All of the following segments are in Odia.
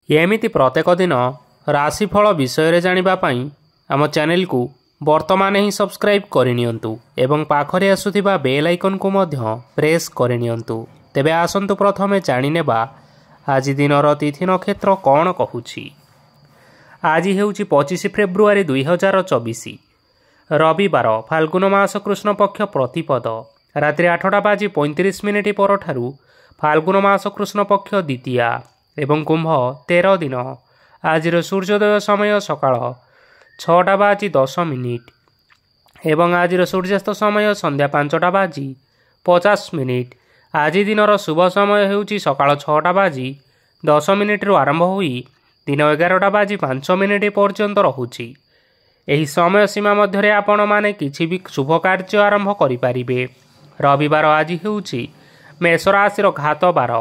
ଏମିତି ପ୍ରତ୍ୟେକ ଦିନ ରାଶିଫଳ ବିଷୟରେ ଜାଣିବା ପାଇଁ ଆମ ଚ୍ୟାନେଲକୁ ବର୍ତ୍ତମାନ ହିଁ ସବସ୍କ୍ରାଇବ୍ କରିନିଅନ୍ତୁ ଏବଂ ପାଖରେ ଆସୁଥିବା ବେଲ୍ ଆଇକନ୍କୁ ମଧ୍ୟ ପ୍ରେସ୍ କରିନିଅନ୍ତୁ। ତେବେ ଆସନ୍ତୁ ପ୍ରଥମେ ଜାଣିନେବା ଆଜି ଦିନର ତିଥି ନକ୍ଷତ୍ର କ'ଣ କହୁଛି। ଆଜି ହେଉଛି 25 ଫେବୃଆରୀ 2024 ରବିବାର, ଫାଲ୍ଗୁନ ମାସ କୃଷ୍ଣପକ୍ଷ ପ୍ରତିପଦ ରାତ୍ରି 8:35 ପରଠାରୁ ଫାଲ୍ଗୁନ ମାସ କୃଷ୍ଣପକ୍ଷ ଦ୍ୱିତୀୟା ଏବଂ କୁମ୍ଭ 13 ଦିନ। ଆଜିର ସୂର୍ଯ୍ୟୋଦୟ ସମୟ ସକାଳ 6:10 ଏବଂ ଆଜିର ସୂର୍ଯ୍ୟାସ୍ତ ସମୟ ସନ୍ଧ୍ୟା 5:50। ଆଜି ଦିନର ଶୁଭ ସମୟ ହେଉଛି ସକାଳ 6:10 ଆରମ୍ଭ ହୋଇ ଦିନ 11:05 ପର୍ଯ୍ୟନ୍ତ ରହୁଛି। ଏହି ସମୟ ସୀମା ମଧ୍ୟରେ ଆପଣମାନେ କିଛି ବି ଶୁଭ କାର୍ଯ୍ୟ ଆରମ୍ଭ କରିପାରିବେ। ରବିବାର ଆଜି ହେଉଛି ମେଷ ରାଶିର ଘାତ ବାର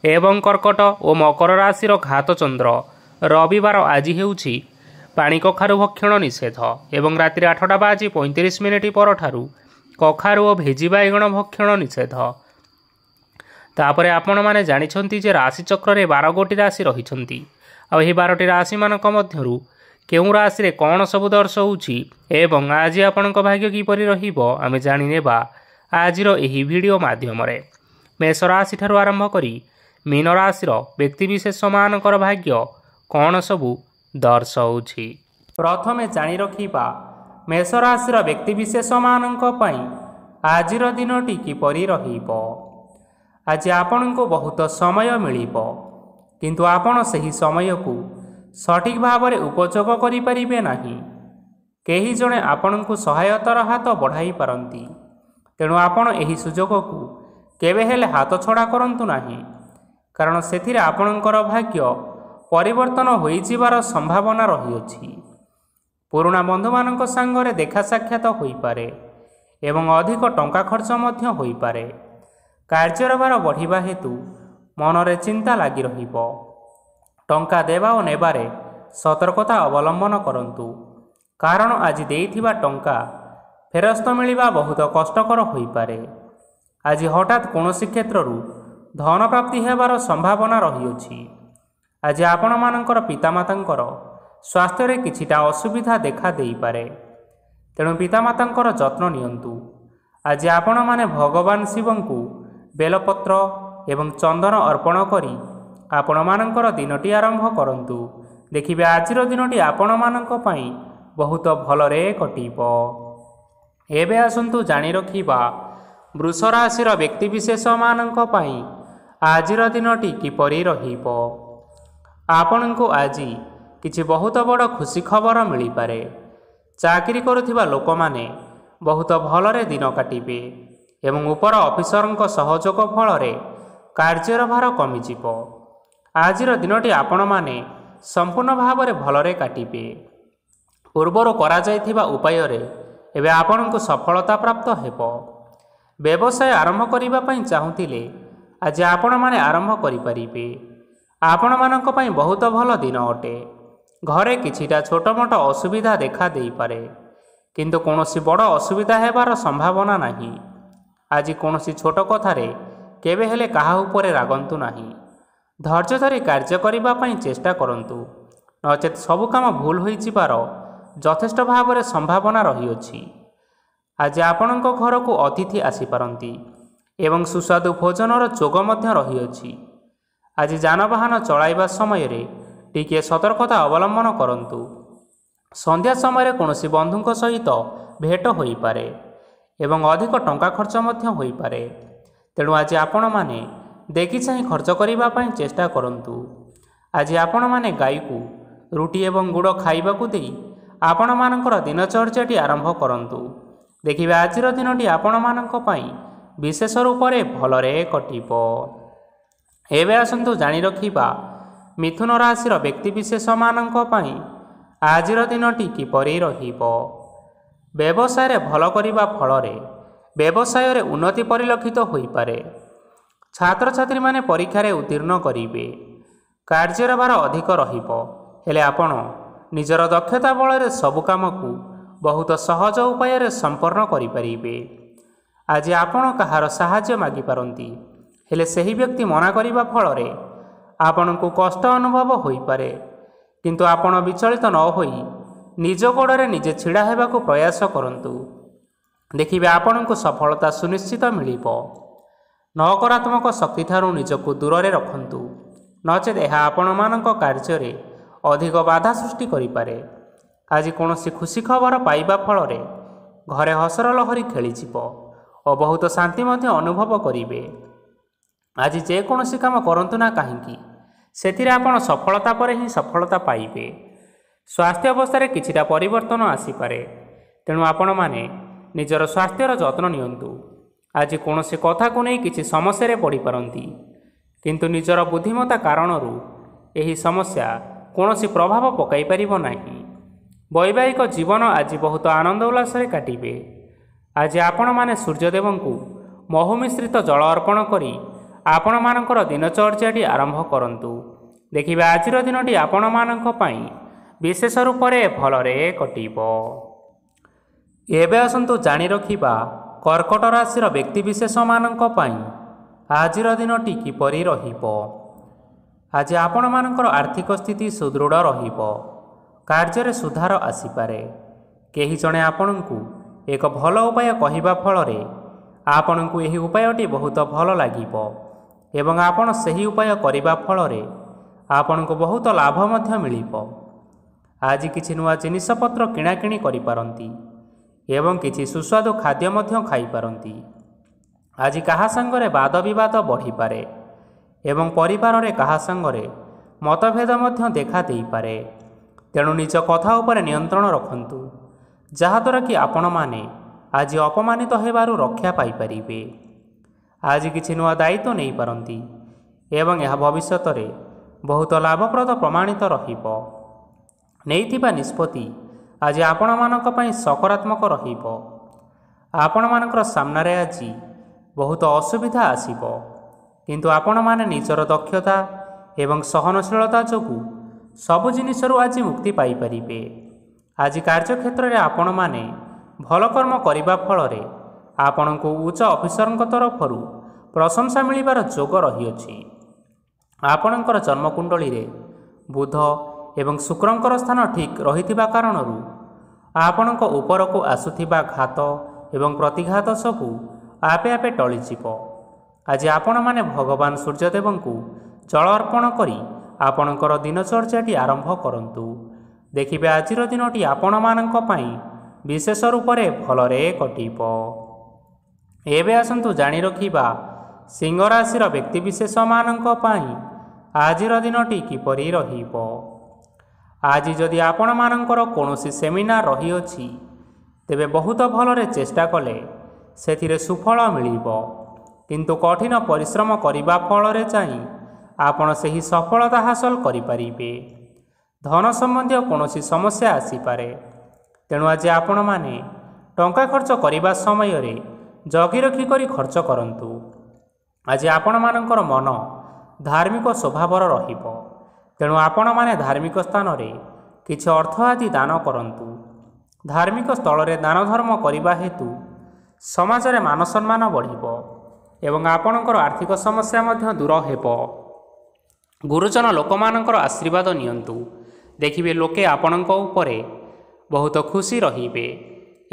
ଏବଂ କର୍କଟ ଓ ମକର ରାଶିର ଘାତ ଚନ୍ଦ୍ର। ରବିବାର ଆଜି ହେଉଛି ପାଣି କଖାରୁ ଭକ୍ଷଣ ନିଷେଧ ଏବଂ ରାତ୍ରି 8:35 ପରଠାରୁ କଖାରୁ ଓ ଭେଜି ବାଇଗଣ ଭକ୍ଷଣ ନିଷେଧ। ତାପରେ ଆପଣମାନେ ଜାଣିଛନ୍ତି ଯେ ରାଶିଚକ୍ରରେ 12 ଗୋଟି ରାଶି ରହିଛନ୍ତି। ଆଉ ଏହି 12ଟି ରାଶିମାନଙ୍କ ମଧ୍ୟରୁ କେଉଁ ରାଶିରେ କ'ଣ ସବୁ ଦର୍ଶାଉଛି ଏବଂ ଆଜି ଆପଣଙ୍କ ଭାଗ୍ୟ କିପରି ରହିବ ଆମେ ଜାଣିନେବା ଆଜିର ଏହି ଭିଡ଼ିଓ ମାଧ୍ୟମରେ। ମେଷ ରାଶିଠାରୁ ଆରମ୍ଭ କରି ମୀନ ରାଶିର ବ୍ୟକ୍ତିବିଶେଷମାନଙ୍କର ଭାଗ୍ୟ କ'ଣ ସବୁ ଦର୍ଶାଉଛି। ପ୍ରଥମେ ଜାଣି ରଖିବା ମେଷ ରାଶିର ବ୍ୟକ୍ତିବିଶେଷମାନଙ୍କ ପାଇଁ ଆଜିର ଦିନଟି କିପରି ରହିବ। ଆଜି ଆପଣଙ୍କୁ ବହୁତ ସମୟ ମିଳିବ, କିନ୍ତୁ ଆପଣ ସେହି ସମୟକୁ ସଠିକ୍ ଭାବରେ ଉପଯୋଗ କରିପାରିବେ ନାହିଁ। କେହି ଜଣେ ଆପଣଙ୍କୁ ସହାୟତାର ହାତ ବଢ଼ାଇ ପାରନ୍ତି, ତେଣୁ ଆପଣ ଏହି ସୁଯୋଗକୁ କେବେ ହେଲେ ହାତଛଡ଼ା କରନ୍ତୁ ନାହିଁ, କାରଣ ସେଥିରେ ଆପଣଙ୍କର ଭାଗ୍ୟ ପରିବର୍ତ୍ତନ ହୋଇଯିବାର ସମ୍ଭାବନା ରହିଅଛି। ପୁରୁଣା ବନ୍ଧୁମାନଙ୍କ ସାଙ୍ଗରେ ଦେଖା ସାକ୍ଷାତ ହୋଇପାରେ ଏବଂ ଅଧିକ ଟଙ୍କା ଖର୍ଚ୍ଚ ମଧ୍ୟ ହୋଇପାରେ। କାର୍ଯ୍ୟର ଭାର ବଢ଼ିବା ହେତୁ ମନରେ ଚିନ୍ତା ଲାଗି ରହିବ। ଟଙ୍କା ଦେବା ଓ ନେବାରେ ସତର୍କତା ଅବଲମ୍ବନ କରନ୍ତୁ, କାରଣ ଆଜି ଦେଇଥିବା ଟଙ୍କା ଫେରସ୍ତ ମିଳିବା ବହୁତ କଷ୍ଟକର ହୋଇପାରେ। ଆଜି ହଠାତ୍ କୌଣସି କ୍ଷେତ୍ରରୁ ଧନ ପ୍ରାପ୍ତି ହେବାର ସମ୍ଭାବନା ରହିଅଛି। ଆଜି ଆପଣମାନଙ୍କର ପିତାମାତାଙ୍କର ସ୍ୱାସ୍ଥ୍ୟରେ କିଛିଟା ଅସୁବିଧା ଦେଖା ଦେଇପାରେ, ତେଣୁ ପିତାମାତାଙ୍କର ଯତ୍ନ ନିଅନ୍ତୁ। ଆଜି ଆପଣମାନେ ଭଗବାନ ଶିବଙ୍କୁ ବେଲପତ୍ର ଏବଂ ଚନ୍ଦନ ଅର୍ପଣ କରି ଆପଣମାନଙ୍କର ଦିନଟି ଆରମ୍ଭ କରନ୍ତୁ। ଦେଖିବେ ଆଜିର ଦିନଟି ଆପଣମାନଙ୍କ ପାଇଁ ବହୁତ ଭଲରେ କଟିବ। ଏବେ ଆସନ୍ତୁ ଜାଣି ରଖିବା ବୃଷ ରାଶିର ବ୍ୟକ୍ତିବିଶେଷମାନଙ୍କ ପାଇଁ ଆଜିର ଦିନଟି କିପରି ରହିବ। ଆପଣଙ୍କୁ ଆଜି କିଛି ବହୁତ ବଡ଼ ଖୁସି ଖବର ମିଳିପାରେ। ଚାକିରି କରୁଥିବା ଲୋକମାନେ ବହୁତ ଭଲରେ ଦିନ କାଟିବେ ଏବଂ ଉପର ଅଫିସରଙ୍କ ସହଯୋଗ ଫଳରେ କାର୍ଯ୍ୟର ଭାର କମିଯିବ। ଆଜିର ଦିନଟି ଆପଣମାନେ ସମ୍ପୂର୍ଣ୍ଣ ଭାବରେ ଭଲରେ କାଟିବେ। ପୂର୍ବରୁ କରାଯାଇଥିବା ଉପାୟରେ ଏବେ ଆପଣଙ୍କୁ ସଫଳତା ପ୍ରାପ୍ତ ହେବ। ବ୍ୟବସାୟ ଆରମ୍ଭ କରିବା ପାଇଁ ଚାହୁଁଥିଲେ ଆଜି ଆପଣମାନେ ଆରମ୍ଭ କରିପାରିବେ। ଆପଣମାନଙ୍କ ପାଇଁ ବହୁତ ଭଲ ଦିନ ଅଟେ। ଘରେ କିଛିଟା ଛୋଟମୋଟ ଅସୁବିଧା ଦେଖା ଦେଇପାରେ, କିନ୍ତୁ କୌଣସି ବଡ଼ ଅସୁବିଧା ହେବାର ସମ୍ଭାବନା ନାହିଁ। ଆଜି କୌଣସି ଛୋଟ କଥାରେ କେବେ ହେଲେ କାହା ଉପରେ ରାଗନ୍ତୁ ନାହିଁ। ଧୈର୍ଯ୍ୟ ଧରି କାର୍ଯ୍ୟ କରିବା ପାଇଁ ଚେଷ୍ଟା କରନ୍ତୁ, ନଚେତ୍ ସବୁ କାମ ଭୁଲ ହୋଇଯିବାର ଯଥେଷ୍ଟ ଭାବରେ ସମ୍ଭାବନା ରହିଅଛି। ଆଜି ଆପଣଙ୍କ ଘରକୁ ଅତିଥି ଆସିପାରନ୍ତି ଏବଂ ସୁସ୍ୱାଦୁ ଭୋଜନର ଯୋଗ ମଧ୍ୟ ରହିଅଛି। ଆଜି ଯାନବାହନ ଚଳାଇବା ସମୟରେ ଟିକିଏ ସତର୍କତା ଅବଲମ୍ବନ କରନ୍ତୁ। ସନ୍ଧ୍ୟା ସମୟରେ କୌଣସି ବନ୍ଧୁଙ୍କ ସହିତ ଭେଟ ହୋଇପାରେ ଏବଂ ଅଧିକ ଟଙ୍କା ଖର୍ଚ୍ଚ ମଧ୍ୟ ହୋଇପାରେ, ତେଣୁ ଆଜି ଆପଣମାନେ ଦେଖିଚାହିଁ ଖର୍ଚ୍ଚ କରିବା ପାଇଁ ଚେଷ୍ଟା କରନ୍ତୁ। ଆଜି ଆପଣମାନେ ଗାଈକୁ ରୁଟି ଏବଂ ଗୁଡ଼ ଖାଇବାକୁ ଦେଇ ଆପଣମାନଙ୍କର ଦିନଚର୍ଯ୍ୟାଟି ଆରମ୍ଭ କରନ୍ତୁ। ଦେଖିବେ ଆଜିର ଦିନଟି ଆପଣମାନଙ୍କ ପାଇଁ ବିଶେଷ ରୂପରେ ଭଲରେ କଟିବ। ଏବେ ଆସନ୍ତୁ ଜାଣି ରଖିବା ମିଥୁନ ରାଶିର ବ୍ୟକ୍ତିବିଶେଷମାନଙ୍କ ପାଇଁ ଆଜିର ଦିନଟି କିପରି ରହିବ। ବ୍ୟବସାୟରେ ଭଲ କରିବା ଫଳରେ ବ୍ୟବସାୟରେ ଉନ୍ନତି ପରିଲକ୍ଷିତ ହୋଇପାରେ। ଛାତ୍ରଛାତ୍ରୀମାନେ ପରୀକ୍ଷାରେ ଉତ୍ତୀର୍ଣ୍ଣ କରିବେ। କାର୍ଯ୍ୟର ଭାର ଅଧିକ ରହିବ, ହେଲେ ଆପଣ ନିଜର ଦକ୍ଷତା ବଳରେ ସବୁ କାମକୁ ବହୁତ ସହଜ ଉପାୟରେ ସମ୍ପନ୍ନ କରିପାରିବେ। ଆଜି ଆପଣ କାହାର ସାହାଯ୍ୟ ମାଗିପାରନ୍ତି, ହେଲେ ସେହି ବ୍ୟକ୍ତି ମନା କରିବା ଫଳରେ ଆପଣଙ୍କୁ କଷ୍ଟ ଅନୁଭବ ହୋଇପାରେ, କିନ୍ତୁ ଆପଣ ବିଚଳିତ ନ ହୋଇ ନିଜ ଗୋଡ଼ରେ ନିଜେ ଛିଡ଼ା ହେବାକୁ ପ୍ରୟାସ କରନ୍ତୁ। ଦେଖିବେ ଆପଣଙ୍କୁ ସଫଳତା ସୁନିଶ୍ଚିତ ମିଳିବ। ନକାରାତ୍ମକ ଶକ୍ତିଠାରୁ ନିଜକୁ ଦୂରରେ ରଖନ୍ତୁ, ନଚେତ୍ ଏହା ଆପଣମାନଙ୍କ କାର୍ଯ୍ୟରେ ଅଧିକ ବାଧା ସୃଷ୍ଟି କରିପାରେ। ଆଜି କୌଣସି ଖୁସି ଖବର ପାଇବା ଫଳରେ ଘରେ ହସର ଲହରୀ ଖେଳିଯିବ ଓ ବହୁତ ଶାନ୍ତି ମଧ୍ୟ ଅନୁଭବ କରିବେ। ଆଜି ଯେକୌଣସି କାମ କରନ୍ତୁ ନା କାହିଁକି, ସେଥିରେ ଆପଣ ସଫଳତା ପରେ ହିଁ ସଫଳତା ପାଇବେ। ସ୍ୱାସ୍ଥ୍ୟ ଅବସ୍ଥାରେ କିଛିଟା ପରିବର୍ତ୍ତନ ଆସିପାରେ, ତେଣୁ ଆପଣମାନେ ନିଜର ସ୍ୱାସ୍ଥ୍ୟର ଯତ୍ନ ନିଅନ୍ତୁ। ଆଜି କୌଣସି କଥାକୁ ନେଇ କିଛି ସମସ୍ୟାରେ ପଡ଼ିପାରନ୍ତି, କିନ୍ତୁ ନିଜର ବୁଦ୍ଧିମତ୍ତା କାରଣରୁ ଏହି ସମସ୍ୟା କୌଣସି ପ୍ରଭାବ ପକାଇ ପାରିବ ନାହିଁ। ବୈବାହିକ ଜୀବନ ଆଜି ବହୁତ ଆନନ୍ଦ ଉଲ୍ଲାସରେ କାଟିବେ। ଆଜି ଆପଣମାନେ ସୂର୍ଯ୍ୟଦେବଙ୍କୁ ମହୁ ମିଶ୍ରିତ ଜଳ ଅର୍ପଣ କରି ଆପଣମାନଙ୍କର ଦିନଚର୍ଯ୍ୟାଟି ଆରମ୍ଭ କରନ୍ତୁ। ଦେଖିବେ ଆଜିର ଦିନଟି ଆପଣମାନଙ୍କ ପାଇଁ ବିଶେଷ ରୂପରେ ଭଲରେ କଟିବ। ଏବେ ଆସନ୍ତୁ ଜାଣି ରଖିବା କର୍କଟ ରାଶିର ବ୍ୟକ୍ତିବିଶେଷମାନଙ୍କ ପାଇଁ ଆଜିର ଦିନଟି କିପରି ରହିବ। ଆଜି ଆପଣମାନଙ୍କର ଆର୍ଥିକ ସ୍ଥିତି ସୁଦୃଢ଼ ରହିବ। କାର୍ଯ୍ୟରେ ସୁଧାର ଆସିପାରେ। କେହି ଜଣେ ଆପଣଙ୍କୁ ଏକ ଭଲ ଉପାୟ କହିବା ଫଳରେ ଆପଣଙ୍କୁ ଏହି ଉପାୟଟି ବହୁତ ଭଲ ଲାଗିବ ଏବଂ ଆପଣ ସେହି ଉପାୟ କରିବା ଫଳରେ ଆପଣଙ୍କୁ ବହୁତ ଲାଭ ମଧ୍ୟ ମିଳିବ। ଆଜି କିଛି ନୂଆ ଜିନିଷପତ୍ର କିଣାକିଣି କରିପାରନ୍ତି ଏବଂ କିଛି ସୁସ୍ୱାଦୁ ଖାଦ୍ୟ ମଧ୍ୟ ଖାଇପାରନ୍ତି। ଆଜି କାହା ସାଙ୍ଗରେ ବାଦ ବିବାଦ ବଢ଼ିପାରେ ଏବଂ ପରିବାରରେ କାହା ସାଙ୍ଗରେ ମତଭେଦ ମଧ୍ୟ ଦେଖା ଦେଇପାରେ। ତେଣୁ ନିଜ କଥା ଉପରେ ନିୟନ୍ତ୍ରଣ ରଖନ୍ତୁ, ଯାହାଦ୍ୱାରା କି ଆପଣମାନେ ଆଜି ଅପମାନିତ ହେବାରୁ ରକ୍ଷା ପାଇପାରିବେ। ଆଜି କିଛି ନୂଆ ଦାୟିତ୍ୱ ନେଇପାରନ୍ତି ଏବଂ ଏହା ଭବିଷ୍ୟତରେ ବହୁତ ଲାଭପ୍ରଦ ପ୍ରମାଣିତ ରହିବ। ନେଇଥିବା ନିଷ୍ପତ୍ତି ଆଜି ଆପଣମାନଙ୍କ ପାଇଁ ସକାରାତ୍ମକ ରହିବ। ଆପଣମାନଙ୍କର ସାମ୍ନାରେ ଆଜି ବହୁତ ଅସୁବିଧା ଆସିବ, କିନ୍ତୁ ଆପଣମାନେ ନିଜର ଦକ୍ଷତା ଏବଂ ସହନଶୀଳତା ଯୋଗୁଁ ସବୁ ଜିନିଷରୁ ଆଜି ମୁକ୍ତି ପାଇପାରିବେ। ଆଜି କାର୍ଯ୍ୟକ୍ଷେତ୍ରରେ ଆପଣମାନେ ଭଲ କର୍ମ କରିବା ଫଳରେ ଆପଣଙ୍କୁ ଉଚ୍ଚ ଅଫିସରଙ୍କ ତରଫରୁ ପ୍ରଶଂସା ମିଳିବାର ଯୋଗ ରହିଅଛି। ଆପଣଙ୍କର ଜନ୍ମକୁଣ୍ଡଳୀରେ ବୁଧ ଏବଂ ଶୁକ୍ରଙ୍କର ସ୍ଥାନ ଠିକ୍ ରହିଥିବା କାରଣରୁ ଆପଣଙ୍କ ଉପରକୁ ଆସୁଥିବା ଘାତ ଏବଂ ପ୍ରତିଘାତ ସବୁ ଆପେ ଆପେ ଟଳିଯିବ। ଆଜି ଆପଣମାନେ ଭଗବାନ ସୂର୍ଯ୍ୟଦେବଙ୍କୁ ଜଳ ଅର୍ପଣ କରି ଆପଣଙ୍କର ଦିନଚର୍ଯ୍ୟାଟି ଆରମ୍ଭ କରନ୍ତୁ। ଦେଖିବେ ଆଜିର ଦିନଟି ଆପଣମାନଙ୍କ ପାଇଁ ବିଶେଷ ରୂପରେ ଭଲରେ କଟିବ। ଏବେ ଆସନ୍ତୁ ଜାଣି ରଖିବା ସିଂହ ରାଶିର ବ୍ୟକ୍ତିବିଶେଷମାନଙ୍କ ପାଇଁ ଆଜିର ଦିନଟି କିପରି ରହିବ। ଆଜି ଯଦି ଆପଣମାନଙ୍କର କୌଣସି ସେମିନାର ରହିଅଛି, ତେବେ ବହୁତ ଭଲରେ ଚେଷ୍ଟା କଲେ ସେଥିରେ ସୁଫଳ ମିଳିବ, କିନ୍ତୁ କଠିନ ପରିଶ୍ରମ କରିବା ଫଳରେ ଯାଇ ଆପଣ ସେହି ସଫଳତା ହାସଲ କରିପାରିବେ। ଧନ ସମ୍ବନ୍ଧୀୟ କୌଣସି ସମସ୍ୟା ଆସିପାରେ, ତେଣୁ ଆଜି ଆପଣମାନେ ଟଙ୍କା ଖର୍ଚ୍ଚ କରିବା ସମୟରେ ଜଗି ରଖି କରି ଖର୍ଚ୍ଚ କରନ୍ତୁ। ଆଜି ଆପଣମାନଙ୍କର ମନ ଧାର୍ମିକ ସ୍ୱଭାବର ରହିବ, ତେଣୁ ଆପଣମାନେ ଧାର୍ମିକ ସ୍ଥାନରେ କିଛି ଅର୍ଥ ଆଦି ଦାନ କରନ୍ତୁ। ଧାର୍ମିକ ସ୍ଥଳରେ ଦାନ ଧର୍ମ କରିବା ହେତୁ ସମାଜରେ ମାନ ସମ୍ମାନ ବଢ଼ିବ ଏବଂ ଆପଣଙ୍କର ଆର୍ଥିକ ସମସ୍ୟା ମଧ୍ୟ ଦୂର ହେବ। ଗୁରୁଜନ ଲୋକମାନଙ୍କର ଆଶୀର୍ବାଦ ନିଅନ୍ତୁ। ଦେଖିବେ ଲୋକେ ଆପଣଙ୍କ ଉପରେ ବହୁତ ଖୁସି ରହିବେ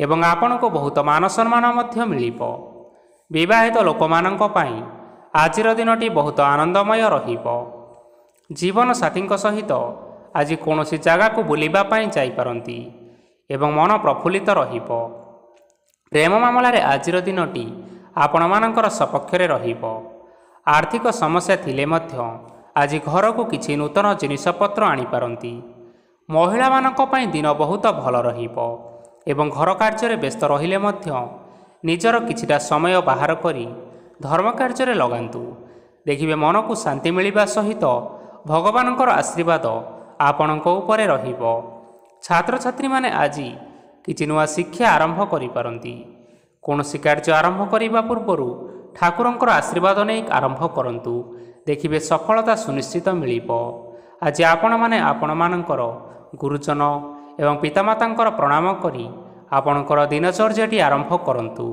ଏବଂ ଆପଣଙ୍କୁ ବହୁତ ମାନ ସମ୍ମାନ ମଧ୍ୟ ମିଳିବ। ବିବାହିତ ଲୋକମାନଙ୍କ ପାଇଁ ଆଜିର ଦିନଟି ବହୁତ ଆନନ୍ଦମୟ ରହିବ। ଜୀବନସାଥୀଙ୍କ ସହିତ ଆଜି କୌଣସି ଜାଗାକୁ ବୁଲିବା ପାଇଁ ଯାଇପାରନ୍ତି ଏବଂ ମନ ପ୍ରଫୁଲ୍ଲିତ ରହିବ। ପ୍ରେମ ମାମଲାରେ ଆଜିର ଦିନଟି ଆପଣମାନଙ୍କର ସପକ୍ଷରେ ରହିବ। ଆର୍ଥିକ ସମସ୍ୟା ଥିଲେ ମଧ୍ୟ ଆଜି ଘରକୁ କିଛି ନୂତନ ଜିନିଷପତ୍ର ଆଣିପାରନ୍ତି। ମହିଳାମାନଙ୍କ ପାଇଁ ଦିନ ବହୁତ ଭଲ ରହିବ ଏବଂ ଘର କାର୍ଯ୍ୟରେ ବ୍ୟସ୍ତ ରହିଲେ ମଧ୍ୟ ନିଜର କିଛିଟା ସମୟ ବାହାର କରି ଧର୍ମ କାର୍ଯ୍ୟରେ ଲଗାନ୍ତୁ। ଦେଖିବେ ମନକୁ ଶାନ୍ତି ମିଳିବା ସହିତ ଭଗବାନଙ୍କର ଆଶୀର୍ବାଦ ଆପଣଙ୍କ ଉପରେ ରହିବ। ଛାତ୍ରଛାତ୍ରୀମାନେ ଆଜି କିଛି ନୂଆ ଶିକ୍ଷା ଆରମ୍ଭ କରିପାରନ୍ତି। କୌଣସି କାର୍ଯ୍ୟ ଆରମ୍ଭ କରିବା ପୂର୍ବରୁ ଠାକୁରଙ୍କର ଆଶୀର୍ବାଦ ନେଇ ଆରମ୍ଭ କରନ୍ତୁ। ଦେଖିବେ ସଫଳତା ସୁନିଶ୍ଚିତ ମିଳିବ। ଆଜି ଆପଣମାନେ ଆପଣମାନଙ୍କର ଗୁରୁଜନ ଏବଂ ପିତାମାତାଙ୍କର ପ୍ରଣାମ କରି ଆପଣଙ୍କର ଦିନଚର୍ଯ୍ୟାଟି ଆରମ୍ଭ କରନ୍ତୁ।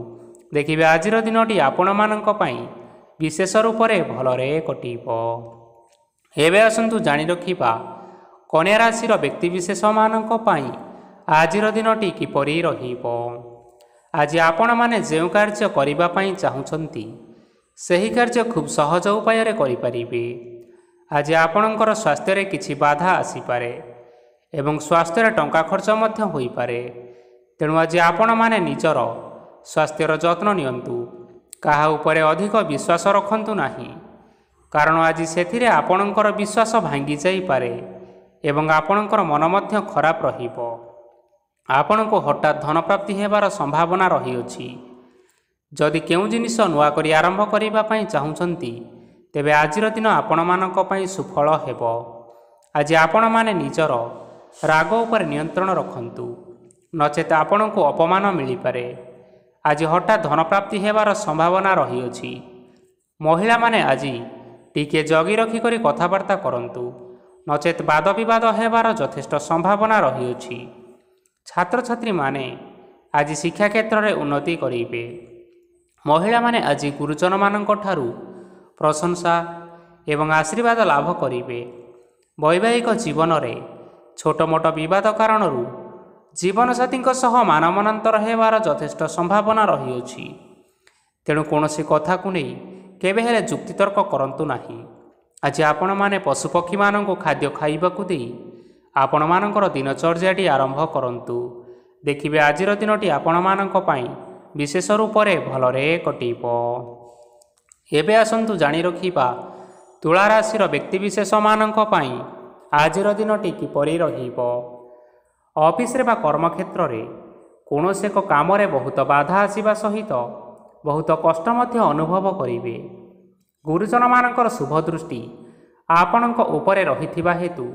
ଦେଖିବେ ଆଜିର ଦିନଟି ଆପଣମାନଙ୍କ ପାଇଁ ବିଶେଷ ରୂପରେ ଭଲରେ କଟିବ। ଏବେ ଆସନ୍ତୁ ଜାଣି ରଖିବା କନ୍ୟା ରାଶିର ବ୍ୟକ୍ତିବିଶେଷମାନଙ୍କ ପାଇଁ ଆଜିର ଦିନଟି କିପରି ରହିବ। ଆଜି ଆପଣମାନେ ଯେଉଁ କାର୍ଯ୍ୟ କରିବା ପାଇଁ ଚାହୁଁଛନ୍ତି ସେହି କାର୍ଯ୍ୟ ଖୁବ୍ ସହଜ ଉପାୟରେ କରିପାରିବେ। ଆଜି ଆପଣଙ୍କର ସ୍ୱାସ୍ଥ୍ୟରେ କିଛି ବାଧା ଆସିପାରେ ଏବଂ ସ୍ୱାସ୍ଥ୍ୟରେ ଟଙ୍କା ଖର୍ଚ୍ଚ ମଧ୍ୟ ହୋଇପାରେ। ତେଣୁ ଆଜି ଆପଣମାନେ ନିଜର ସ୍ୱାସ୍ଥ୍ୟର ଯତ୍ନ ନିଅନ୍ତୁ। କାହା ଉପରେ ଅଧିକ ବିଶ୍ୱାସ ରଖନ୍ତୁ ନାହିଁ, କାରଣ ଆଜି ସେଥିରେ ଆପଣଙ୍କର ବିଶ୍ୱାସ ଭାଙ୍ଗି ଯାଇପାରେ ଏବଂ ଆପଣଙ୍କର ମନ ମଧ୍ୟ ଖରାପ ରହିବ। ଆପଣଙ୍କୁ ହଠାତ୍ ଧନପ୍ରାପ୍ତି ହେବାର ସମ୍ଭାବନା ରହିଅଛି। ଯଦି କେଉଁ ଜିନିଷ ନୂଆ କରି ଆରମ୍ଭ କରିବା ପାଇଁ ଚାହୁଁଛନ୍ତି ତେବେ ଆଜିର ଦିନ ଆପଣମାନଙ୍କ ପାଇଁ ସୁଫଳ ହେବ। ଆଜି ଆପଣମାନେ ନିଜର ରାଗ ଉପରେ ନିୟନ୍ତ୍ରଣ ରଖନ୍ତୁ, ନଚେତ୍ ଆପଣଙ୍କୁ ଅପମାନ ମିଳିପାରେ। ଆଜି ହଠାତ୍ ଧନପ୍ରାପ୍ତି ହେବାର ସମ୍ଭାବନା ରହିଅଛି। ମହିଳାମାନେ ଆଜି ଟିକିଏ ଜଗି ରଖିକରି କଥାବାର୍ତ୍ତା କରନ୍ତୁ, ନଚେତ୍ ବାଦବିବାଦ ହେବାର ଯଥେଷ୍ଟ ସମ୍ଭାବନା ରହିଅଛି। ଛାତ୍ରଛାତ୍ରୀମାନେ ଆଜି ଶିକ୍ଷା କ୍ଷେତ୍ରରେ ଉନ୍ନତି କରିବେ। ମହିଳାମାନେ ଆଜି ଗୁରୁଜନମାନଙ୍କ ଠାରୁ ପ୍ରଶଂସା ଏବଂ ଆଶୀର୍ବାଦ ଲାଭ କରିବେ। ବୈବାହିକ ଜୀବନରେ ଛୋଟ ମୋଟ ବିବାଦ କାରଣରୁ ଜୀବନସାଥୀଙ୍କ ସହ ମାନମନାନ୍ତର ହେବାର ଯଥେଷ୍ଟ ସମ୍ଭାବନା ରହିଅଛି। ତେଣୁ କୌଣସି କଥାକୁ ନେଇ କେବେ ହେଲେ ଯୁକ୍ତିତର୍କ କରନ୍ତୁ ନାହିଁ। ଆଜି ଆପଣମାନେ ପଶୁପକ୍ଷୀମାନଙ୍କୁ ଖାଦ୍ୟ ଖାଇବାକୁ ଦେଇ ଆପଣମାନଙ୍କର ଦିନଚର୍ଯ୍ୟାଟି ଆରମ୍ଭ କରନ୍ତୁ। ଦେଖିବେ ଆଜିର ଦିନଟି ଆପଣମାନଙ୍କ ପାଇଁ ବିଶେଷ ରୂପରେ ଭଲରେ କଟିବ। ଏବେ ଆସନ୍ତୁ ଜାଣି ରଖିବା ତୁଳା ରାଶିର ବ୍ୟକ୍ତିବିଶେଷମାନଙ୍କ ପାଇଁ ଆଜିର ଦିନଟି କିପରି ରହିବ। ଅଫିସରେ ବା କର୍ମକ୍ଷେତ୍ରରେ କୌଣସି ଏକ କାମରେ ବହୁତ ବାଧା ଆସିବା ସହିତ ବହୁତ କଷ୍ଟ ମଧ୍ୟ ଅନୁଭବ କରିବେ। ଗୁରୁଜନମାନଙ୍କର ଶୁଭ ଦୃଷ୍ଟି ଆପଣଙ୍କ ଉପରେ ରହିଥିବା ହେତୁ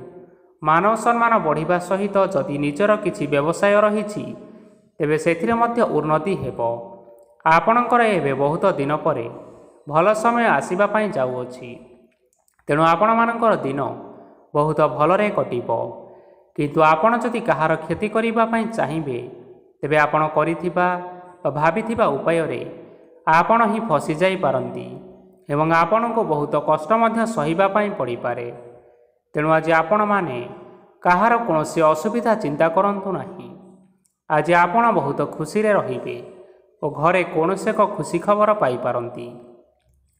ମାନବ ସମ୍ମାନ ବଢ଼ିବା ସହିତ ଯଦି ନିଜର କିଛି ବ୍ୟବସାୟ ରହିଛି ତେବେ ସେଥିରେ ମଧ୍ୟ ଉନ୍ନତି ହେବ। ଆପଣଙ୍କର ଏବେ ବହୁତ ଦିନ ପରେ ଭଲ ସମୟ ଆସିବା ପାଇଁ ଯାଉଅଛି। ତେଣୁ ଆପଣମାନଙ୍କର ଦିନ ବହୁତ ଭଲରେ କଟିବ। କିନ୍ତୁ ଆପଣ ଯଦି କାହାର କ୍ଷତି କରିବା ପାଇଁ ଚାହିଁବେ ତେବେ ଆପଣ କରିଥିବା ବା ଭାବିଥିବା ଉପାୟରେ ଆପଣ ହିଁ ଫସିଯାଇପାରନ୍ତି ଏବଂ ଆପଣଙ୍କୁ ବହୁତ କଷ୍ଟ ମଧ୍ୟ ସହିବା ପାଇଁ ପଡ଼ିପାରେ। ତେଣୁ ଆଜି ଆପଣମାନେ କାହାର କୌଣସି ଅସୁବିଧା ଚିନ୍ତା କରନ୍ତୁ ନାହିଁ। ଆଜି ଆପଣ ବହୁତ ଖୁସିରେ ରହିବେ ଓ ଘରେ କୌଣସି ଏକ ଖୁସି ଖବର ପାଇପାରନ୍ତି,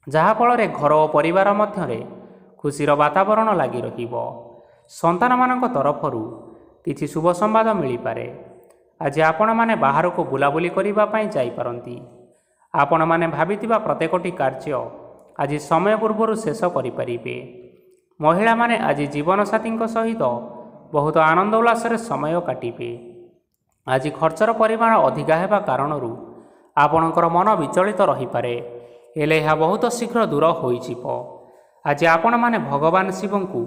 ଯାହାଫଳରେ ଘର ଓ ପରିବାର ମଧ୍ୟରେ ଖୁସିର ବାତାବରଣ ଲାଗି ରହିବ। ସନ୍ତାନମାନଙ୍କ ତରଫରୁ କିଛି ଶୁଭ ସମ୍ବାଦ ମିଳିପାରେ। ଆଜି ଆପଣମାନେ ବାହାରକୁ ବୁଲାବୁଲି କରିବା ପାଇଁ ଯାଇପାରନ୍ତି। ଆପଣମାନେ ଭାବିଥିବା ପ୍ରତ୍ୟେକଟି କାର୍ଯ୍ୟ ଆଜି ସମୟ ପୂର୍ବରୁ ଶେଷ କରିପାରିବେ। ମହିଳାମାନେ ଆଜି ଜୀବନସାଥୀଙ୍କ ସହିତ ବହୁତ ଆନନ୍ଦ ଉଲ୍ଲାସରେ ସମୟ କାଟିବେ। ଆଜି ଖର୍ଚ୍ଚର ପରିମାଣ ଅଧିକା ହେବା କାରଣରୁ ଆପଣଙ୍କର ମନ ବିଚଳିତ ରହିପାରେ, ହେଲେ ଏହା ବହୁତ ଶୀଘ୍ର ଦୂର ହୋଇଯିବ। ଆଜି ଆପଣମାନେ ଭଗବାନ ଶିବଙ୍କୁ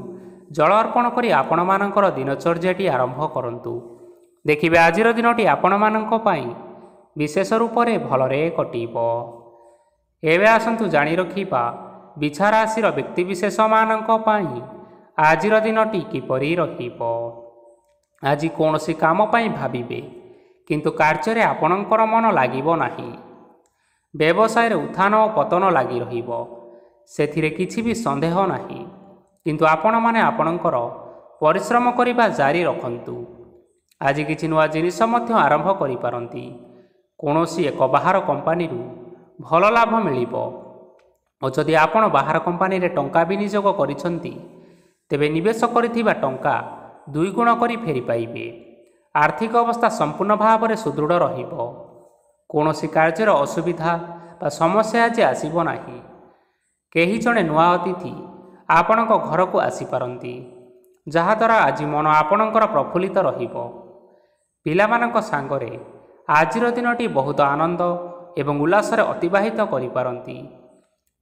ଜଳ ଅର୍ପଣ କରି ଆପଣମାନଙ୍କର ଦିନଚର୍ଯ୍ୟାଟି ଆରମ୍ଭ କରନ୍ତୁ। ଦେଖିବେ ଆଜିର ଦିନଟି ଆପଣମାନଙ୍କ ପାଇଁ ବିଶେଷ ରୂପରେ ଭଲରେ କଟିବ। ଏବେ ଆସନ୍ତୁ ଜାଣି ରଖିବା ବିଛା ରାଶିର ବ୍ୟକ୍ତିବିଶେଷମାନଙ୍କ ପାଇଁ ଆଜିର ଦିନଟି କିପରି ରହିବ। ଆଜି କୌଣସି କାମ ପାଇଁ ଭାବିବେ, କିନ୍ତୁ କାର୍ଯ୍ୟରେ ଆପଣଙ୍କର ମନ ଲାଗିବ ନାହିଁ। ବ୍ୟବସାୟରେ ଉତ୍ଥାନ ଓ ପତନ ଲାଗି ରହିବ, ସେଥିରେ କିଛି ବି ସନ୍ଦେହ ନାହିଁ। କିନ୍ତୁ ଆପଣମାନେ ଆପଣଙ୍କର ପରିଶ୍ରମ କରିବା ଜାରି ରଖନ୍ତୁ। ଆଜି କିଛି ନୂଆ ଜିନିଷ ମଧ୍ୟ ଆରମ୍ଭ କରିପାରନ୍ତି। କୌଣସି ଏକ ବାହାର କମ୍ପାନୀରୁ ଭଲ ଲାଭ ମିଳିବ ଓ ଯଦି ଆପଣ ବାହାର କମ୍ପାନୀରେ ଟଙ୍କା ବିନିଯୋଗ କରିଛନ୍ତି ତେବେ ନିବେଶ କରିଥିବା ଟଙ୍କା 2 ଗୁଣ କରି ଫେରି ପାଇବେ। ଆର୍ଥିକ ଅବସ୍ଥା ସମ୍ପୂର୍ଣ୍ଣ ଭାବରେ ସୁଦୃଢ଼ ରହିବ। କୌଣସି କାର୍ଯ୍ୟର ଅସୁବିଧା ବା ସମସ୍ୟା ଆଜି ଆସିବ ନାହିଁ। କେହି ଜଣେ ନୂଆ ଅତିଥି ଆପଣଙ୍କ ଘରକୁ ଆସିପାରନ୍ତି, ଯାହାଦ୍ୱାରା ଆଜି ମନ ଆପଣଙ୍କର ପ୍ରଫୁଲ୍ଲିତ ରହିବ। ପିଲାମାନଙ୍କ ସାଙ୍ଗରେ ଆଜିର ଦିନଟି ବହୁତ ଆନନ୍ଦ ଏବଂ ଉଲ୍ଲାସରେ ଅତିବାହିତ କରିପାରନ୍ତି।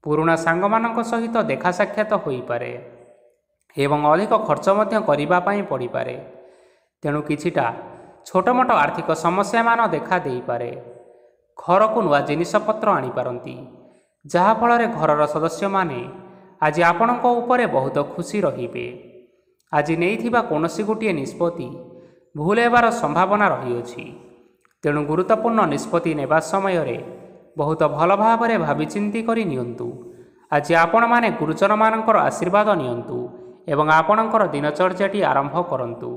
ପୁରୁଣା ସାଙ୍ଗମାନଙ୍କ ସହିତ ଦେଖା ସାକ୍ଷାତ ହୋଇପାରେ ଏବଂ ଅଧିକ ଖର୍ଚ୍ଚ ମଧ୍ୟ କରିବା ପାଇଁ ପଡ଼ିପାରେ। ତେଣୁ କିଛିଟା ଛୋଟ ମୋଟ ଆର୍ଥିକ ସମସ୍ୟାମାନ ଦେଖା ଦେଇପାରେ। ଘରକୁ ନୂଆ ଜିନିଷପତ୍ର ଆଣିପାରନ୍ତି, ଯାହାଫଳରେ ଘରର ସଦସ୍ୟମାନେ ଆଜି ଆପଣଙ୍କ ଉପରେ ବହୁତ ଖୁସି ରହିବେ। ଆଜି ନେଇଥିବା କୌଣସି ଗୋଟିଏ ନିଷ୍ପତ୍ତି ଭୁଲ ହେବାର ସମ୍ଭାବନା ରହିଅଛି। ତେଣୁ ଗୁରୁତ୍ୱପୂର୍ଣ୍ଣ ନିଷ୍ପତ୍ତି ନେବା ସମୟରେ ବହୁତ ଭଲ ଭାବରେ ଭାବିଚିନ୍ତି କରି ନିଅନ୍ତୁ। ଆଜି ଆପଣମାନେ ଗୁରୁଜନମାନଙ୍କର ଆଶୀର୍ବାଦ ନିଅନ୍ତୁ ଏବଂ ଆପଣଙ୍କର ଦିନଚର୍ଯ୍ୟାଟି ଆରମ୍ଭ କରନ୍ତୁ।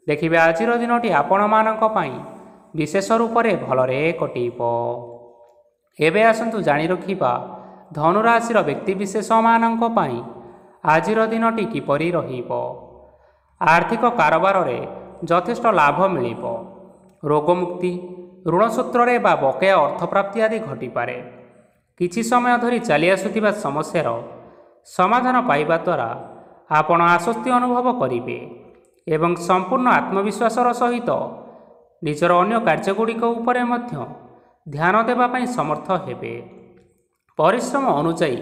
ଦେଖିବେ ଆଜିର ଦିନଟି ଆପଣମାନଙ୍କ ପାଇଁ ବିଶେଷ ରୂପରେ ଭଲରେ କଟିବ। ଏବେ ଆସନ୍ତୁ ଜାଣି ରଖିବା ଧନୁରାଶିର ବ୍ୟକ୍ତିବିଶେଷମାନଙ୍କ ପାଇଁ ଆଜିର ଦିନଟି କିପରି ରହିବ। ଆର୍ଥିକ କାରବାରରେ ଯଥେଷ୍ଟ ଲାଭ ମିଳିବ। ରୋଗମୁକ୍ତି, ଋଣ ସୂତ୍ରରେ ବା ବକେୟା ଅର୍ଥପ୍ରାପ୍ତି ଆଦି ଘଟିପାରେ। କିଛି ସମୟ ଧରି ଚାଲି ଆସୁଥିବା ସମସ୍ୟାର ସମାଧାନ ପାଇବା ଦ୍ୱାରା ଆପଣ ଆଶ୍ୱସ୍ତି ଅନୁଭବ କରିବେ ଏବଂ ସମ୍ପୂର୍ଣ୍ଣ ଆତ୍ମବିଶ୍ୱାସର ସହିତ ନିଜର ଅନ୍ୟ କାର୍ଯ୍ୟଗୁଡ଼ିକ ଉପରେ ମଧ୍ୟ ଧ୍ୟାନ ଦେବା ପାଇଁ ସମର୍ଥ ହେବେ। ପରିଶ୍ରମ ଅନୁଯାୟୀ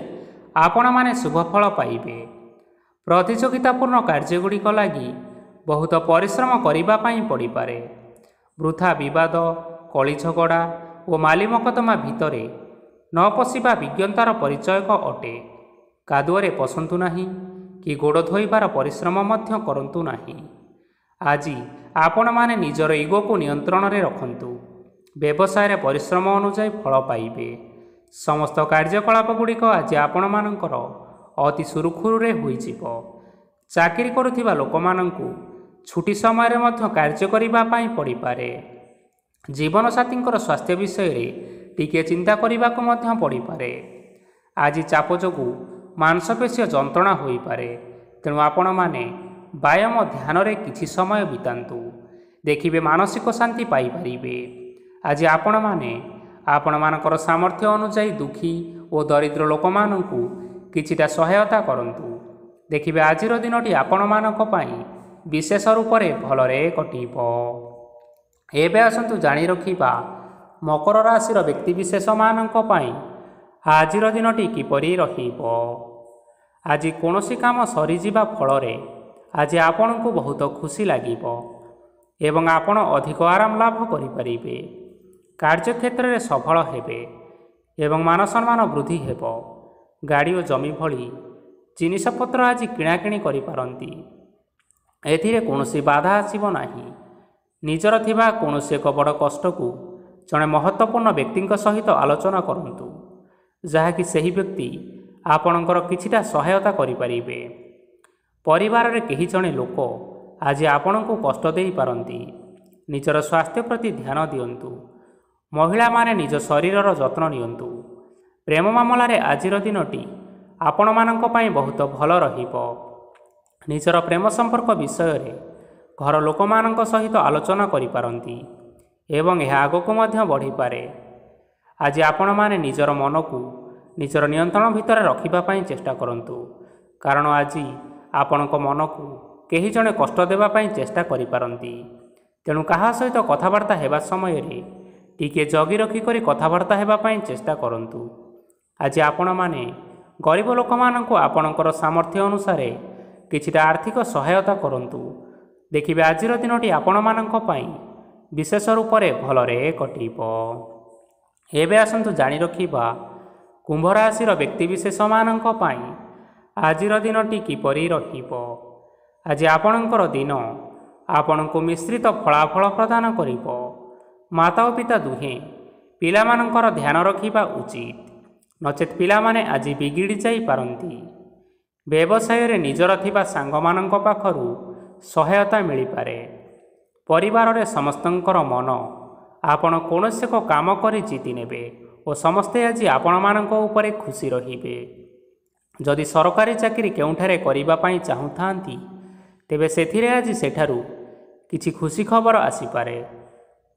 ଆପଣମାନେ ଶୁଭଫଳ ପାଇବେ। ପ୍ରତିଯୋଗିତାପୂର୍ଣ୍ଣ କାର୍ଯ୍ୟଗୁଡ଼ିକ ଲାଗି ବହୁତ ପରିଶ୍ରମ କରିବା ପାଇଁ ପଡ଼ିପାରେ। ବୃଥା ବିବାଦ, କଳିଝଗଡ଼ା ଓ ମାଲିମକଦ୍ଦମା ଭିତରେ ନ ପଶିବା ବିଜ୍ଞତାର ପରିଚୟକ ଅଟେ। କାଦୁଅରେ ପଶନ୍ତୁ ନାହିଁ କି ଗୋଡ଼ ଧୋଇବାର ପରିଶ୍ରମ ମଧ୍ୟ କରନ୍ତୁ ନାହିଁ। ଆଜି ଆପଣମାନେ ନିଜର ଇଗୋକୁ ନିୟନ୍ତ୍ରଣରେ ରଖନ୍ତୁ। ବ୍ୟବସାୟରେ ପରିଶ୍ରମ ଅନୁଯାୟୀ ଫଳ ପାଇବେ। ସମସ୍ତ କାର୍ଯ୍ୟକଳାପଗୁଡ଼ିକ ଆଜି ଆପଣମାନଙ୍କର ଅତି ସୁରୁଖୁରୁରେ ହୋଇଯିବ। ଚାକିରି କରୁଥିବା ଲୋକମାନଙ୍କୁ ଛୁଟି ସମୟରେ ମଧ୍ୟ କାର୍ଯ୍ୟ କରିବା ପାଇଁ ପଡ଼ିପାରେ। ଜୀବନସାଥୀଙ୍କର ସ୍ୱାସ୍ଥ୍ୟ ବିଷୟରେ ଟିକିଏ ଚିନ୍ତା କରିବାକୁ ମଧ୍ୟ ପଡ଼ିପାରେ। ଆଜି ଚାପ ଯୋଗୁଁ ମାଂସପେଶୀୟ ଯନ୍ତ୍ରଣା ହୋଇପାରେ, ତେଣୁ ଆପଣମାନେ ବ୍ୟାୟାମ ଧ୍ୟାନରେ କିଛି ସମୟ ବିତାନ୍ତୁ। ଦେଖିବେ ମାନସିକ ଶାନ୍ତି ପାଇପାରିବେ। ଆଜି ଆପଣମାନେ ଆପଣମାନଙ୍କର ସାମର୍ଥ୍ୟ ଅନୁଯାୟୀ ଦୁଃଖୀ ଓ ଦରିଦ୍ର ଲୋକମାନଙ୍କୁ କିଛିଟା ସହାୟତା କରନ୍ତୁ। ଦେଖିବେ ଆଜିର ଦିନଟି ଆପଣମାନଙ୍କ ପାଇଁ ବିଶେଷ ରୂପରେ ଭଲରେ କଟିବ। ଏବେ ଆସନ୍ତୁ ଜାଣି ରଖିବା ମକର ରାଶିର ବ୍ୟକ୍ତିବିଶେଷମାନଙ୍କ ପାଇଁ ଆଜିର ଦିନଟି କିପରି ରହିବ। ଆଜି କୌଣସି କାମ ସରିଯିବା ଫଳରେ ଆଜି ଆପଣଙ୍କୁ ବହୁତ ଖୁସି ଲାଗିବ ଏବଂ ଆପଣ ଅଧିକ ଆରାମ ଲାଭ କରିପାରିବେ। କାର୍ଯ୍ୟକ୍ଷେତ୍ରରେ ସଫଳ ହେବେ ଏବଂ ମାନସମ୍ମାନ ବୃଦ୍ଧି ହେବ। ଗାଡ଼ି ଓ ଜମି ଭଳି ଜିନିଷପତ୍ର ଆଜି କିଣାକିଣି କରିପାରନ୍ତି। ଏଥିରେ କୌଣସି ବାଧା ଆସିବ ନାହିଁ। ନିଜର ଥିବା କୌଣସି ଏକ ବଡ଼ କଷ୍ଟକୁ ଜଣେ ମହତ୍ତ୍ୱପୂର୍ଣ୍ଣ ବ୍ୟକ୍ତିଙ୍କ ସହିତ ଆଲୋଚନା କରନ୍ତୁ, ଯାହାକି ସେହି ବ୍ୟକ୍ତି ଆପଣଙ୍କର କିଛିଟା ସହାୟତା କରିପାରିବେ। ପରିବାରରେ କେହି ଜଣେ ଲୋକ ଆଜି ଆପଣଙ୍କୁ କଷ୍ଟ ଦେଇପାରନ୍ତି। ନିଜର ସ୍ୱାସ୍ଥ୍ୟ ପ୍ରତି ଧ୍ୟାନ ଦିଅନ୍ତୁ। ମହିଳାମାନେ ନିଜ ଶରୀରର ଯତ୍ନ ନିଅନ୍ତୁ। ପ୍ରେମ ମାମଲାରେ ଆଜିର ଦିନଟି ଆପଣମାନଙ୍କ ପାଇଁ ବହୁତ ଭଲ ରହିବ। ନିଜର ପ୍ରେମ ସମ୍ପର୍କ ବିଷୟରେ ଘର ଲୋକମାନଙ୍କ ସହିତ ଆଲୋଚନା କରିପାରନ୍ତି ଏବଂ ଏହା ଆଗକୁ ମଧ୍ୟ ବଢ଼ିପାରେ। ଆଜି ଆପଣମାନେ ନିଜର ମନକୁ ନିଜର ନିୟନ୍ତ୍ରଣ ଭିତରେ ରଖିବା ପାଇଁ ଚେଷ୍ଟା କରନ୍ତୁ, କାରଣ ଆଜି ଆପଣଙ୍କ ମନକୁ କେହି ଜଣେ କଷ୍ଟ ଦେବା ପାଇଁ ଚେଷ୍ଟା କରିପାରନ୍ତି। ତେଣୁ କାହା ସହିତ କଥାବାର୍ତ୍ତା ହେବା ସମୟରେ ଟିକିଏ ଜଗି ରଖିକରି କଥାବାର୍ତ୍ତା ହେବା ପାଇଁ ଚେଷ୍ଟା କରନ୍ତୁ। ଆଜି ଆପଣମାନେ ଗରିବ ଲୋକମାନଙ୍କୁ ଆପଣଙ୍କର ସାମର୍ଥ୍ୟ ଅନୁସାରେ କିଛିଟା ଆର୍ଥିକ ସହାୟତା କରନ୍ତୁ। ଦେଖିବେ ଆଜିର ଦିନଟି ଆପଣମାନଙ୍କ ପାଇଁ ବିଶେଷ ରୂପରେ ଭଲରେ କଟିବ। ଏବେ ଆସନ୍ତୁ ଜାଣି ରଖିବା କୁମ୍ଭ ରାଶିର ବ୍ୟକ୍ତିବିଶେଷମାନଙ୍କ ପାଇଁ ଆଜିର ଦିନଟି କିପରି ରହିବ। ଆଜି ଆପଣଙ୍କର ଦିନ ଆପଣଙ୍କୁ ମିଶ୍ରିତ ଫଳାଫଳ ପ୍ରଦାନ କରିବ। ମାତା ଓ ପିତା ଦୁହେଁ ପିଲାମାନଙ୍କର ଧ୍ୟାନ ରଖିବା ଉଚିତ, ନଚେତ୍ ପିଲାମାନେ ଆଜି ବିଗିଡ଼ି ଯାଇପାରନ୍ତି। ବ୍ୟବସାୟରେ ନିଜର ଥିବା ସାଙ୍ଗମାନଙ୍କ ପାଖରୁ ସହାୟତା ମିଳିପାରେ। ପରିବାରରେ ସମସ୍ତଙ୍କର ମନ ଆପଣ କୌଣସି ଏକ କାମ କରି ଜିତି ନେବେ ଓ ସମସ୍ତେ ଆଜି ଆପଣମାନଙ୍କ ଉପରେ ଖୁସି ରହିବେ। ଯଦି ସରକାରୀ ଚାକିରି କେଉଁଠାରେ କରିବା ପାଇଁ ଚାହୁଁଥାନ୍ତି, ତେବେ ସେଥିରେ ଆଜି ସେଠାରୁ କିଛି ଖୁସି ଖବର ଆସିପାରେ।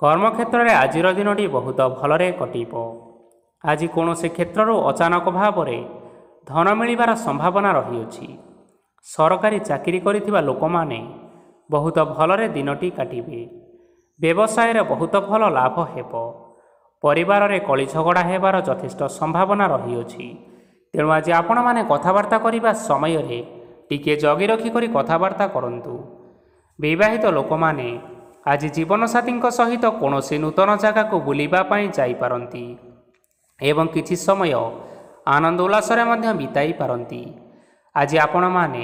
କର୍ମକ୍ଷେତ୍ରରେ ଆଜିର ଦିନଟି ବହୁତ ଭଲରେ କଟିବ। ଆଜି କୌଣସି କ୍ଷେତ୍ରରୁ ଅଚାନକ ଭାବରେ ଧନ ମିଳିବାର ସମ୍ଭାବନା ରହିଅଛି। ସରକାରୀ ଚାକିରି କରିଥିବା ଲୋକମାନେ ବହୁତ ଭଲରେ ଦିନଟି କାଟିବେ। ବ୍ୟବସାୟରେ ବହୁତ ଭଲ ଲାଭ ହେବ। ପରିବାରରେ କଳିଝଗଡ଼ା ହେବାର ଯଥେଷ୍ଟ ସମ୍ଭାବନା ରହିଅଛି। ତେଣୁ ଆଜି ଆପଣମାନେ କଥାବାର୍ତ୍ତା କରିବା ସମୟରେ ଟିକିଏ ଜଗି ରଖିକରି କଥାବାର୍ତ୍ତା କରନ୍ତୁ। ବିବାହିତ ଲୋକମାନେ ଆଜି ଜୀବନସାଥୀଙ୍କ ସହିତ କୌଣସି ନୂତନ ଜାଗାକୁ ବୁଲିବା ପାଇଁ ଯାଇପାରନ୍ତି ଏବଂ କିଛି ସମୟ ଆନନ୍ଦ ଉଲ୍ଲାସରେ ମଧ୍ୟ ବିତାଇ ପାରନ୍ତି। ଆଜି ଆପଣମାନେ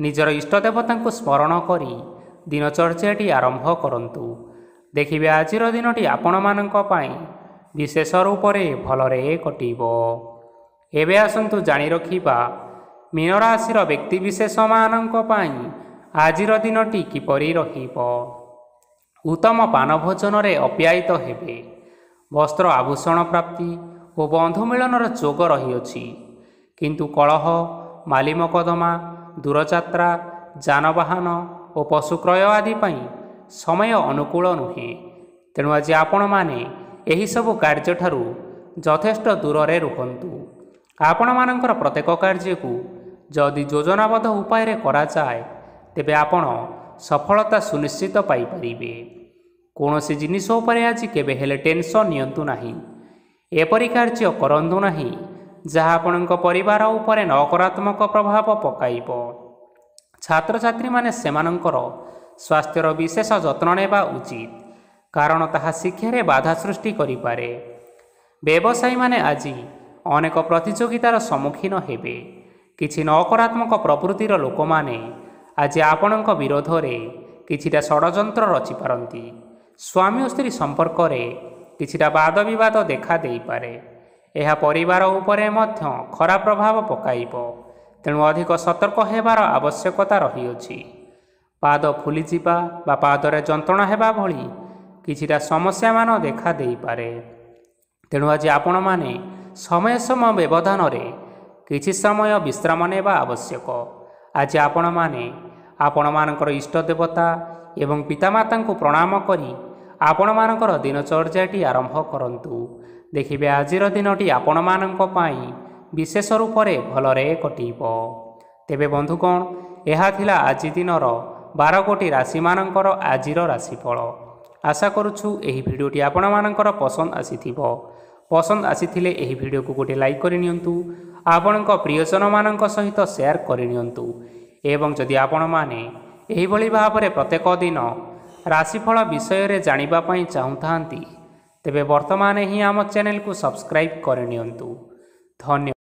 ନିଜର ଇଷ୍ଟଦେବତାଙ୍କୁ ସ୍ମରଣ କରି ଦିନଚର୍ଯ୍ୟାଟି ଆରମ୍ଭ କରନ୍ତୁ। ଦେଖିବେ ଆଜିର ଦିନଟି ଆପଣମାନଙ୍କ ପାଇଁ ବିଶେଷ ରୂପରେ ଭଲରେ କଟିବ। ଏବେ ଆସନ୍ତୁ ଜାଣି ରଖିବା ମୀନ ରାଶିର ବ୍ୟକ୍ତିବିଶେଷମାନଙ୍କ ପାଇଁ ଆଜିର ଦିନଟି କିପରି ରହିବ। ଉତ୍ତମ ପାନ ଭୋଜନରେ ଅପ୍ୟାୟିତ ହେବେ। ବସ୍ତ୍ର ଆଭୂଷଣ ପ୍ରାପ୍ତି ଓ ବନ୍ଧୁ ମିଳନର ଯୋଗ ରହିଅଛି। କିନ୍ତୁ କଳହ, ମାଲି ମକଦ୍ଦମା, ଦୂରଯାତ୍ରା, ଯାନବାହନ ଓ ପଶୁ କ୍ରୟ ଆଦି ପାଇଁ ସମୟ ଅନୁକୂଳ ନୁହେଁ। ତେଣୁ ଆଜି ଆପଣମାନେ ଏହିସବୁ କାର୍ଯ୍ୟଠାରୁ ଯଥେଷ୍ଟ ଦୂରରେ ରୁହନ୍ତୁ। ଆପଣମାନଙ୍କର ପ୍ରତ୍ୟେକ କାର୍ଯ୍ୟକୁ ଯଦି ଯୋଜନାବଦ୍ଧ ଉପାୟରେ କରାଯାଏ ତେବେ ଆପଣ ସଫଳତା ସୁନିଶ୍ଚିତ ପାଇପାରିବେ। କୌଣସି ଜିନିଷ ଉପରେ ଆଜି କେବେ ହେଲେ ଟେନସନ୍ ନିଅନ୍ତୁ ନାହିଁ। ଏପରି କାର୍ଯ୍ୟ କରନ୍ତୁ ନାହିଁ ଯାହା ଆପଣଙ୍କ ପରିବାର ଉପରେ ନକାରାତ୍ମକ ପ୍ରଭାବ ପକାଇବ। ଛାତ୍ରଛାତ୍ରୀମାନେ ସେମାନଙ୍କର ସ୍ୱାସ୍ଥ୍ୟର ବିଶେଷ ଯତ୍ନ ନେବା ଉଚିତ, କାରଣ ତାହା ଶିକ୍ଷାରେ ବାଧା ସୃଷ୍ଟି କରିପାରେ। ବ୍ୟବସାୟୀମାନେ ଆଜି ଅନେକ ପ୍ରତିଯୋଗିତାର ସମ୍ମୁଖୀନ ହେବେ। କିଛି ନକାରାତ୍ମକ ପ୍ରକୃତିର ଲୋକମାନେ ଆଜି ଆପଣଙ୍କ ବିରୋଧରେ କିଛିଟା ଷଡ଼ଯନ୍ତ୍ର ରଚିପାରନ୍ତି। ସ୍ୱାମୀ ଓ ସ୍ତ୍ରୀ ସମ୍ପର୍କରେ କିଛିଟା ବାଦ ବିବାଦ ଦେଖା ଦେଇପାରେ। ଏହା ପରିବାର ଉପରେ ମଧ୍ୟ ଖରାପ ପ୍ରଭାବ ପକାଇବ। ତେଣୁ ଅଧିକ ସତର୍କ ହେବାର ଆବଶ୍ୟକତା ରହିଅଛି। ପାଦ ଫୁଲିଯିବା ବା ପାଦରେ ଯନ୍ତ୍ରଣା ହେବା ଭଳି କିଛିଟା ସମସ୍ୟାମାନ ଦେଖା ଦେଇପାରେ। ତେଣୁ ଆଜି ଆପଣମାନେ ସମୟ ବ୍ୟବଧାନରେ କିଛି ସମୟ ବିଶ୍ରାମ ନେବା ଆବଶ୍ୟକ। ଆଜି ଆପଣମାନେ ଆପଣମାନଙ୍କର ଇଷ୍ଟ ଦେବତା ଏବଂ ପିତାମାତାଙ୍କୁ ପ୍ରଣାମ କରି ଆପଣମାନଙ୍କର ଦିନଚର୍ଯ୍ୟାଟି ଆରମ୍ଭ କରନ୍ତୁ। ଦେଖିବେ ଆଜିର ଦିନଟି ଆପଣମାନଙ୍କ ପାଇଁ ବିଶେଷ ରୂପରେ ଭଲରେ କଟିବ। ତେବେ ବନ୍ଧୁଗଣ, ଏହା ଥିଲା ଆଜି ଦିନର 12 ଗୋଟି ରାଶିମାନଙ୍କର ଆଜିର ରାଶିଫଳ। ଆଶା କରୁଛୁ ଏହି ଭିଡ଼ିଓଟି ଆପଣମାନଙ୍କର ପସନ୍ଦ ଆସିଥିବ। ପସନ୍ଦ ଆସିଥିଲେ ଏହି ଭିଡ଼ିଓକୁ ଗୋଟିଏ ଲାଇକ୍ କରିନିଅନ୍ତୁ। ଆପଣଙ୍କ ପ୍ରିୟଜନମାନଙ୍କ ସହିତ ସେୟାର କରିନିଅନ୍ତୁ। ଏବଂ ଯଦି ଆପଣମାନେ ଏହିଭଳି ଭାବରେ ପ୍ରତ୍ୟେକ ଦିନ ରାଶିଫଳ ବିଷୟରେ ଜାଣିବା ପାଇଁ ଚାହୁଁଥାନ୍ତି ତେବେ ବର୍ତ୍ତମାନ ହିଁ ଆମ ଚ୍ୟାନେଲକୁ ସବସ୍କ୍ରାଇବ୍ କରିନିଅନ୍ତୁ। ଧନ୍ୟବାଦ।